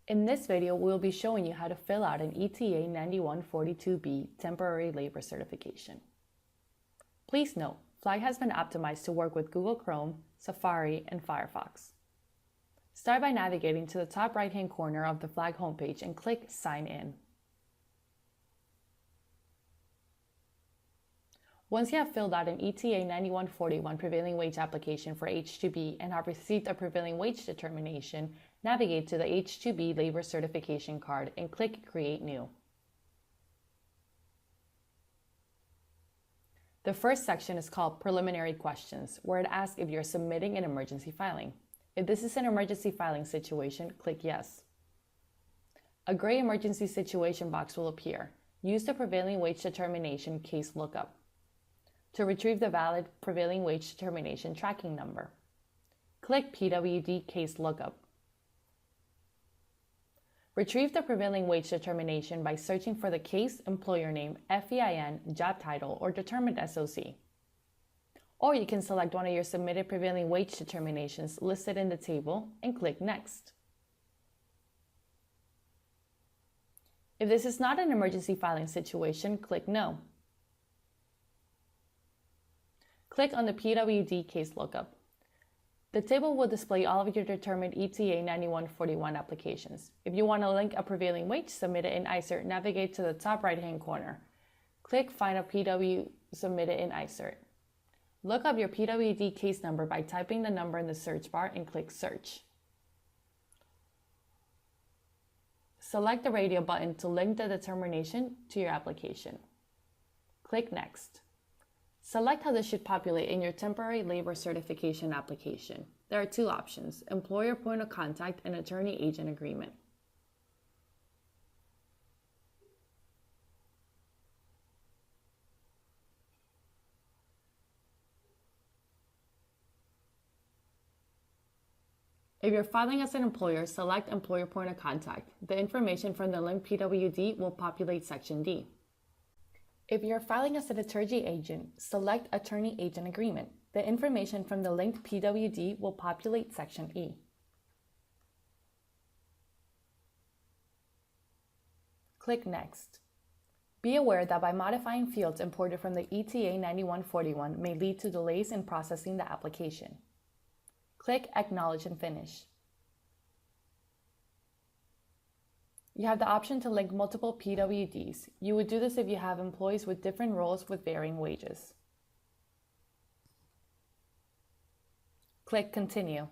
In this video, we'll be showing you how to fill out an ETA 9142B temporary labor certification. Please note, Flag has been optimized to work with Google Chrome, Safari, and Firefox. Start by navigating to the top right-hand corner of the Flag homepage and click Sign In. Once you have filled out an ETA 9141 prevailing wage application for H-2B and have received a prevailing wage determination, navigate to the H-2B labor certification card and click Create New. The first section is called Preliminary Questions, where it asks if you're submitting an emergency filing. If this is an emergency filing situation, click Yes. A gray emergency situation box will appear. Use the prevailing wage determination case lookup to retrieve the valid prevailing wage determination tracking number. Click PWD case lookup. Retrieve the prevailing wage determination by searching for the case, employer name, FEIN, job title, or determined SOC. Or you can select one of your submitted prevailing wage determinations listed in the table and click Next. If this is not an emergency filing situation, click No. Click on the PWD case lookup. The table will display all of your determined ETA 9141 applications. If you want to link a prevailing wage submitted in ICERT, navigate to the top right-hand corner. Click Find a PW submitted in ICERT. Look up your PWD case number by typing the number in the search bar and click Search. Select the radio button to link the determination to your application. Click Next. Select how this should populate in your temporary labor certification application. There are two options: employer point of contact and attorney-agent agreement. If you're filing as an employer, select employer point of contact. The information from the link PWD will populate section D. If you're filing as an attorney agent, select Attorney-Agent Agreement. The information from the linked PWD will populate section E. Click Next. Be aware that by modifying fields imported from the ETA 9141 may lead to delays in processing the application. Click Acknowledge and Finish. You have the option to link multiple PWDs. You would do this if you have employees with different roles with varying wages. Click Continue.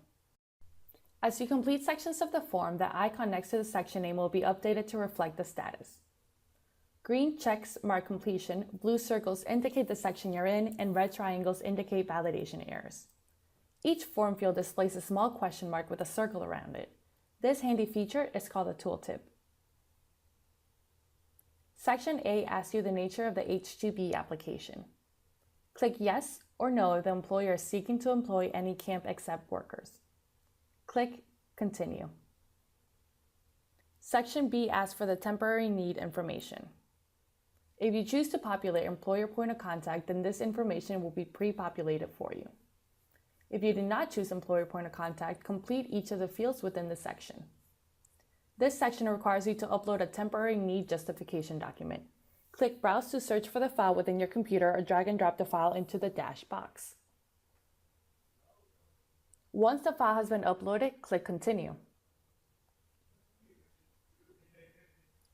As you complete sections of the form, the icon next to the section name will be updated to reflect the status. Green checks mark completion, blue circles indicate the section you're in, and red triangles indicate validation errors. Each form field displays a small question mark with a circle around it. This handy feature is called a tooltip. Section A asks you the nature of the H-2B application. Click Yes or No if the employer is seeking to employ any camp exempt workers. Click Continue. Section B asks for the temporary need information. If you choose to populate employer point of contact, then this information will be pre-populated for you. If you did not choose employer point of contact, complete each of the fields within the section. This section requires you to upload a temporary need justification document. Click Browse to search for the file within your computer or drag and drop the file into the dash box. Once the file has been uploaded, click Continue.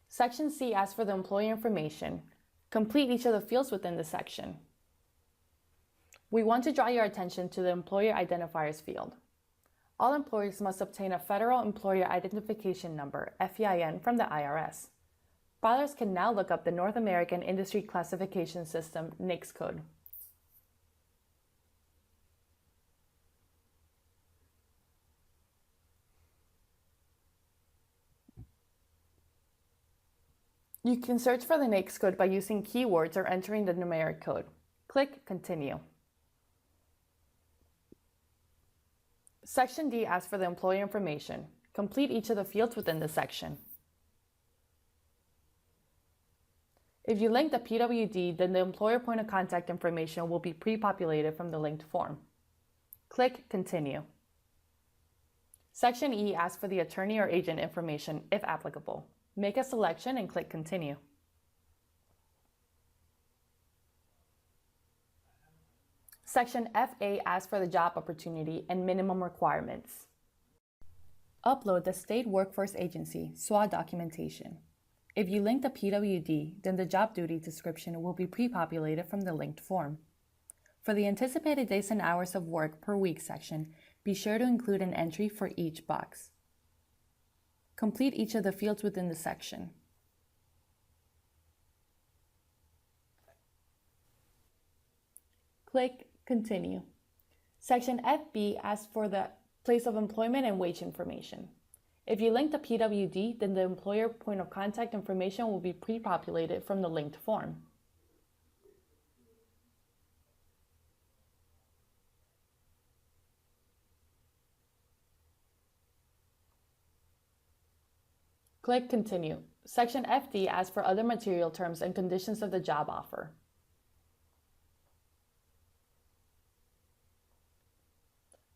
Section C asks for the employee information. Complete each of the fields within the section. We want to draw your attention to the Employer Identifiers field. All employers must obtain a Federal Employer Identification Number, FEIN, from the IRS. Filers can now look up the North American Industry Classification System, NAICS code. You can search for the NAICS code by using keywords or entering the numeric code. Click Continue. Section D asks for the employee information. Complete each of the fields within the section. If you link the PWD, then the employer point of contact information will be pre-populated from the linked form. Click Continue. Section E asks for the attorney or agent information, if applicable. Make a selection and click Continue. Section FA asks for the job opportunity and minimum requirements. Upload the State Workforce Agency SWA documentation. If you link the PWD, then the job duty description will be pre-populated from the linked form. For the anticipated days and hours of work per week section, be sure to include an entry for each box. Complete each of the fields within the section. Click Continue. Section FB asks for the place of employment and wage information. If you link the PWD, then the employer point of contact information will be pre-populated from the linked form. Click Continue. Section FD asks for other material terms and conditions of the job offer.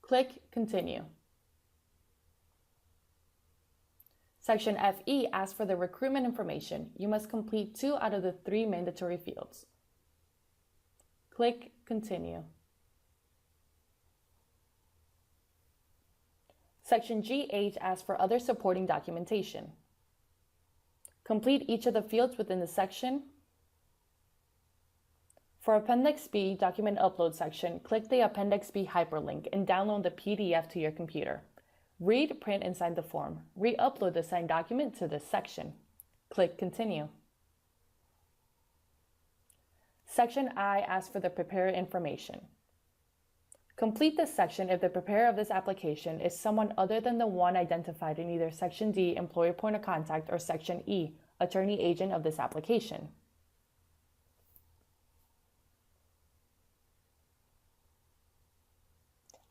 Click Continue. Section FE asks for the recruitment information. You must complete 2 out of the 3 mandatory fields. Click Continue. Section GH asks for other supporting documentation. Complete each of the fields within the section. For Appendix B document upload section, click the Appendix B hyperlink and download the PDF to your computer. Read, print, and sign the form. Re-upload the signed document to this section. Click Continue. Section I asks for the preparer information. Complete this section if the preparer of this application is someone other than the one identified in either Section D, Employer Point of Contact, or Section E, Attorney Agent of this application.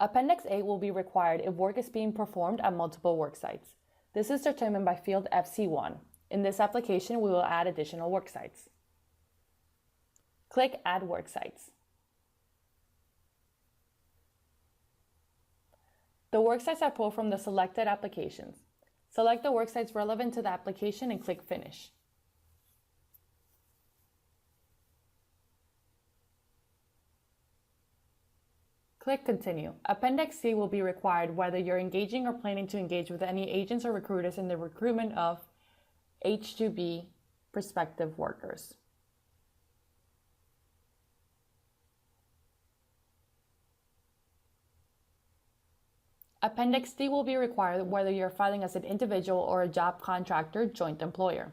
Appendix A will be required if work is being performed at multiple work sites. This is determined by field FC1. In this application, we will add additional work sites. Click Add Work Sites. The work sites are pulled from the selected applications. Select the work sites relevant to the application and click Finish. Click Continue. Appendix C will be required whether you're engaging or planning to engage with any agents or recruiters in the recruitment of H-2B prospective workers. Appendix D will be required whether you're filing as an individual or a job contractor joint employer.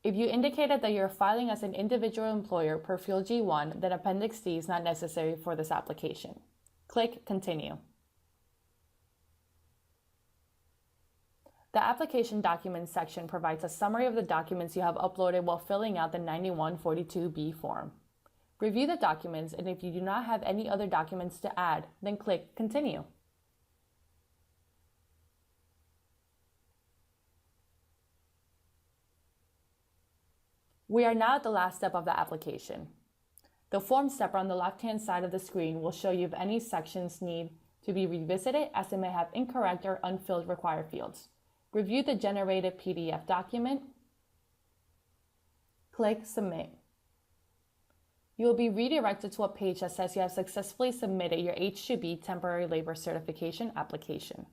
If you indicated that you're filing as an individual employer per field G1, then Appendix D is not necessary for this application. Click Continue. The Application Documents section provides a summary of the documents you have uploaded while filling out the 9142B form. Review the documents, and if you do not have any other documents to add, then click Continue. We are now at the last step of the application. The form stepper on the left-hand side of the screen will show you if any sections need to be revisited, as it may have incorrect or unfilled required fields. Review the generated PDF document. Click Submit. You will be redirected to a page that says you have successfully submitted your H-2B temporary labor certification application.